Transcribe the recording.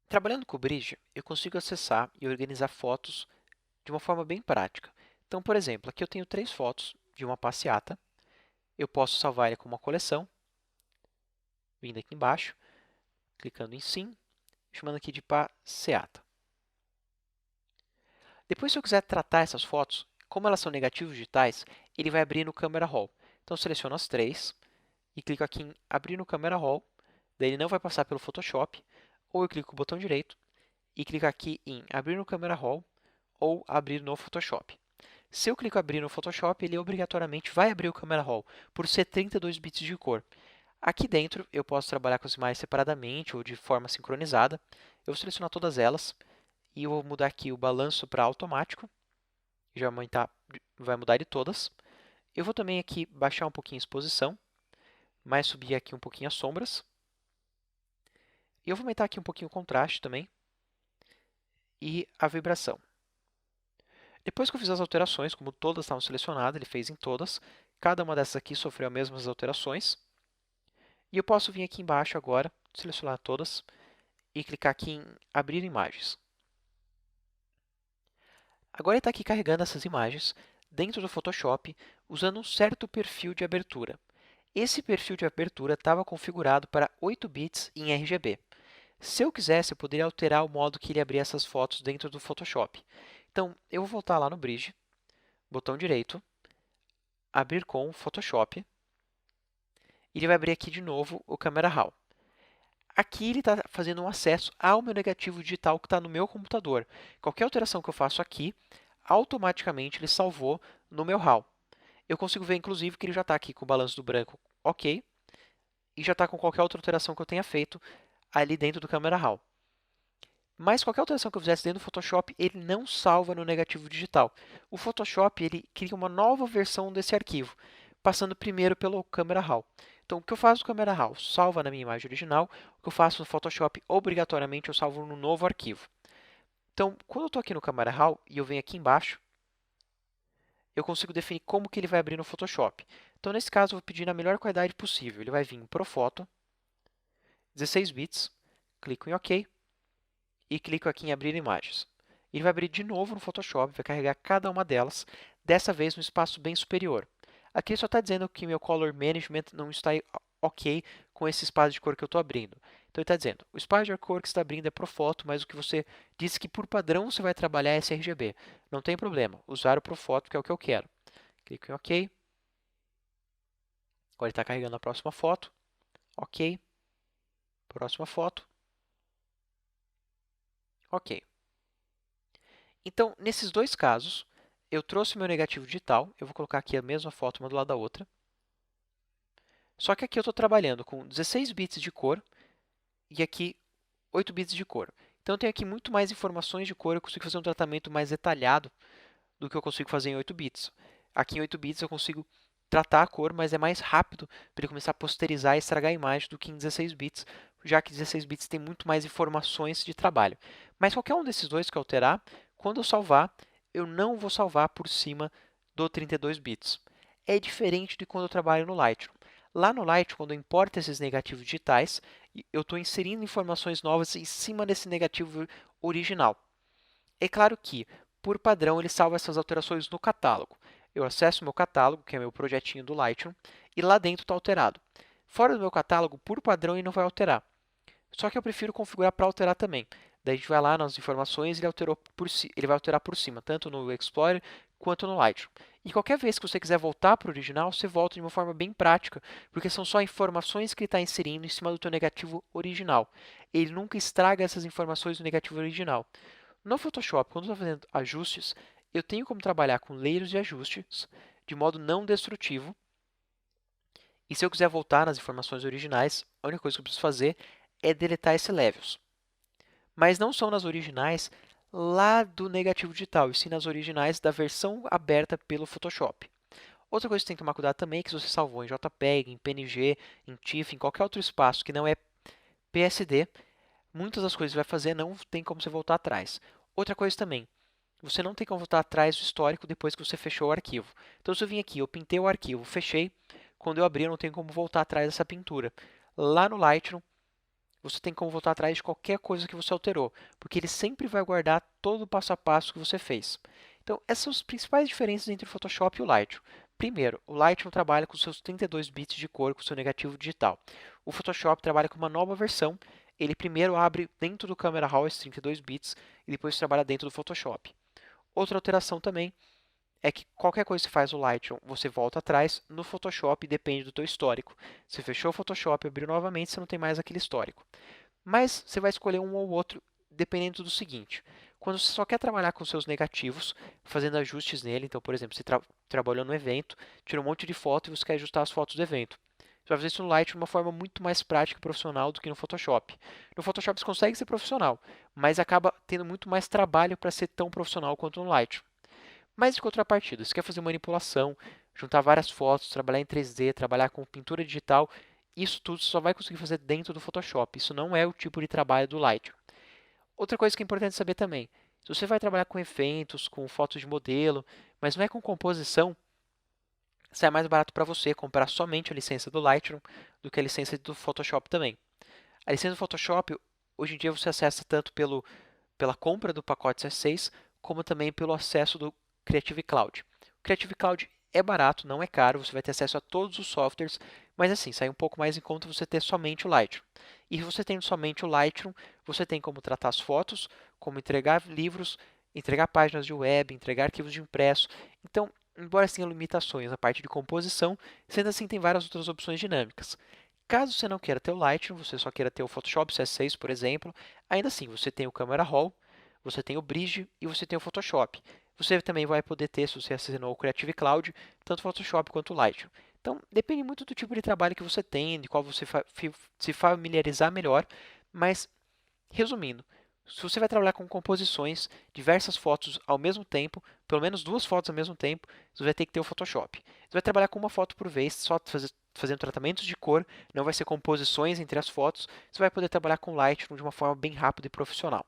Trabalhando com o Bridge, eu consigo acessar e organizar fotos de uma forma bem prática. Então, por exemplo, aqui eu tenho 3 fotos de uma passeata. Eu posso salvar ele como uma coleção, vindo aqui embaixo, clicando em Sim, chamando aqui de passeata. Depois, se eu quiser tratar essas fotos, como elas são negativos digitais, ele vai abrir no Camera Raw. Então, eu seleciono as 3 e clico aqui em Abrir no Camera Raw. Daí ele não vai passar pelo Photoshop, ou eu clico com o botão direito e clico aqui em Abrir no Camera Raw ou Abrir no Photoshop. Se eu clico em Abrir no Photoshop, ele obrigatoriamente vai abrir o Camera Raw, por ser 32 bits de cor. Aqui dentro, eu posso trabalhar com as imagens separadamente ou de forma sincronizada. Eu vou selecionar todas elas e eu vou mudar aqui o balanço para automático. Já vai mudar de todas. Eu vou também aqui baixar um pouquinho a exposição, mas subir aqui um pouquinho as sombras. E eu vou aumentar aqui um pouquinho o contraste também e a vibração. Depois que eu fiz as alterações, como todas estavam selecionadas, ele fez em todas. Cada uma dessas aqui sofreu as mesmas alterações. E eu posso vir aqui embaixo agora, selecionar todas e clicar aqui em Abrir imagens. Agora ele está aqui carregando essas imagens dentro do Photoshop usando um certo perfil de abertura. Esse perfil de abertura estava configurado para 8 bits em RGB. Se eu quisesse, eu poderia alterar o modo que ele abria essas fotos dentro do Photoshop. Então, eu vou voltar lá no Bridge, botão direito, Abrir com Photoshop, e ele vai abrir aqui de novo o Camera Raw. Aqui ele está fazendo um acesso ao meu negativo digital que está no meu computador. Qualquer alteração que eu faço aqui, automaticamente ele salvou no meu RAW. Eu consigo ver, inclusive, que ele já está aqui com o balanço do branco ok, e já está com qualquer outra alteração que eu tenha feito ali dentro do Camera Raw. Mas qualquer alteração que eu fizesse dentro do Photoshop, ele não salva no negativo digital. O Photoshop ele cria uma nova versão desse arquivo, passando primeiro pelo Camera Raw. Então, o que eu faço no Camera Raw salva na minha imagem original, o que eu faço no Photoshop, obrigatoriamente, eu salvo no novo arquivo. Então, quando eu estou aqui no Camera Raw e eu venho aqui embaixo, eu consigo definir como que ele vai abrir no Photoshop. Então, nesse caso, eu vou pedir na melhor qualidade possível. Ele vai vir em Profoto, 16 bits, clico em OK e clico aqui em Abrir imagens. Ele vai abrir de novo no Photoshop, vai carregar cada uma delas, dessa vez no espaço bem superior. Aqui só está dizendo que meu Color Management não está ok com esse espaço de cor que eu estou abrindo. Então ele está dizendo, o espaço de cor que está abrindo é Profoto, mas o que você disse que por padrão você vai trabalhar é sRGB. Não tem problema, usar o Profoto que é o que eu quero. Clico em OK. Agora ele está carregando a próxima foto. OK. Próxima foto. OK. Então, nesses dois casos, eu trouxe o meu negativo digital. Eu vou colocar aqui a mesma foto uma do lado da outra. Só que aqui eu estou trabalhando com 16 bits de cor e aqui 8 bits de cor. Então, eu tenho aqui muito mais informações de cor. Eu consigo fazer um tratamento mais detalhado do que eu consigo fazer em 8 bits. Aqui em 8 bits eu consigo tratar a cor, mas é mais rápido para ele começar a posterizar e estragar a imagem do que em 16 bits, já que 16 bits tem muito mais informações de trabalho. Mas qualquer um desses dois que eu alterar, quando eu salvar, eu não vou salvar por cima do 32 bits. É diferente de quando eu trabalho no Lightroom. Lá no Lightroom, quando eu importo esses negativos digitais, eu estou inserindo informações novas em cima desse negativo original. É claro que, por padrão, ele salva essas alterações no catálogo. Eu acesso o meu catálogo, que é meu projetinho do Lightroom, e lá dentro está alterado. Fora do meu catálogo, por padrão, ele não vai alterar. Só que eu prefiro configurar para alterar também. Daí a gente vai lá nas informações e ele vai alterar por cima, tanto no Explorer quanto no Lightroom. E qualquer vez que você quiser voltar para o original, você volta de uma forma bem prática, porque são só informações que ele está inserindo em cima do teu negativo original. Ele nunca estraga essas informações do negativo original. No Photoshop, quando eu estou fazendo ajustes, eu tenho como trabalhar com layers de ajustes de modo não destrutivo. E se eu quiser voltar nas informações originais, a única coisa que eu preciso fazer é deletar esse levels. Mas não são nas originais lá do negativo digital, e sim nas originais da versão aberta pelo Photoshop. Outra coisa que você tem que tomar cuidado também é que se você salvou em JPEG, em PNG, em TIFF, em qualquer outro espaço que não é PSD, muitas das coisas que vai fazer não tem como você voltar atrás. Outra coisa também, você não tem como voltar atrás do histórico depois que você fechou o arquivo. Então, se eu vim aqui, eu pintei o arquivo, fechei, quando eu abrir eu não tenho como voltar atrás dessa pintura. Lá no Lightroom, você tem como voltar atrás de qualquer coisa que você alterou, porque ele sempre vai guardar todo o passo a passo que você fez. Então, essas são as principais diferenças entre o Photoshop e o Lightroom. Primeiro, o Lightroom trabalha com seus 32 bits de cor com seu negativo digital. O Photoshop trabalha com uma nova versão. Ele primeiro abre dentro do Camera Raw esses 32 bits e depois trabalha dentro do Photoshop. Outra alteração também é que qualquer coisa que você faz no Lightroom, você volta atrás, no Photoshop depende do teu histórico. Se fechou o Photoshop e abriu novamente, você não tem mais aquele histórico. Mas você vai escolher um ou outro dependendo do seguinte. Quando você só quer trabalhar com seus negativos, fazendo ajustes nele, então, por exemplo, você trabalhou no evento, tirou um monte de foto e você quer ajustar as fotos do evento. Você vai fazer isso no Lightroom de uma forma muito mais prática e profissional do que no Photoshop. No Photoshop você consegue ser profissional, mas acaba tendo muito mais trabalho para ser tão profissional quanto no Lightroom. Mas em contrapartida, você quer fazer manipulação, juntar várias fotos, trabalhar em 3D, trabalhar com pintura digital, isso tudo você só vai conseguir fazer dentro do Photoshop. Isso não é o tipo de trabalho do Lightroom. Outra coisa que é importante saber também, se você vai trabalhar com eventos, com fotos de modelo, mas não é com composição, sai mais barato para você comprar somente a licença do Lightroom do que a licença do Photoshop também. A licença do Photoshop, hoje em dia você acessa tanto pela compra do pacote CS6, como também pelo acesso do Creative Cloud. O Creative Cloud é barato, não é caro, você vai ter acesso a todos os softwares, mas assim, sai um pouco mais em conta você ter somente o Lightroom. E se você tem somente o Lightroom, você tem como tratar as fotos, como entregar livros, entregar páginas de web, entregar arquivos de impresso. Então, embora tenha limitações na parte de composição, sendo assim tem várias outras opções dinâmicas. Caso você não queira ter o Lightroom, você só queira ter o Photoshop CS6, por exemplo, ainda assim você tem o Camera Raw, você tem o Bridge e você tem o Photoshop. Você também vai poder ter, se você assinou o Creative Cloud, tanto o Photoshop quanto o Lightroom. Então, depende muito do tipo de trabalho que você tem, de qual você se familiarizar melhor, mas, resumindo, se você vai trabalhar com composições, diversas fotos ao mesmo tempo, pelo menos duas fotos ao mesmo tempo, você vai ter que ter o Photoshop. Você vai trabalhar com uma foto por vez, só fazendo tratamentos de cor, não vai ser composições entre as fotos, você vai poder trabalhar com Lightroom de uma forma bem rápida e profissional.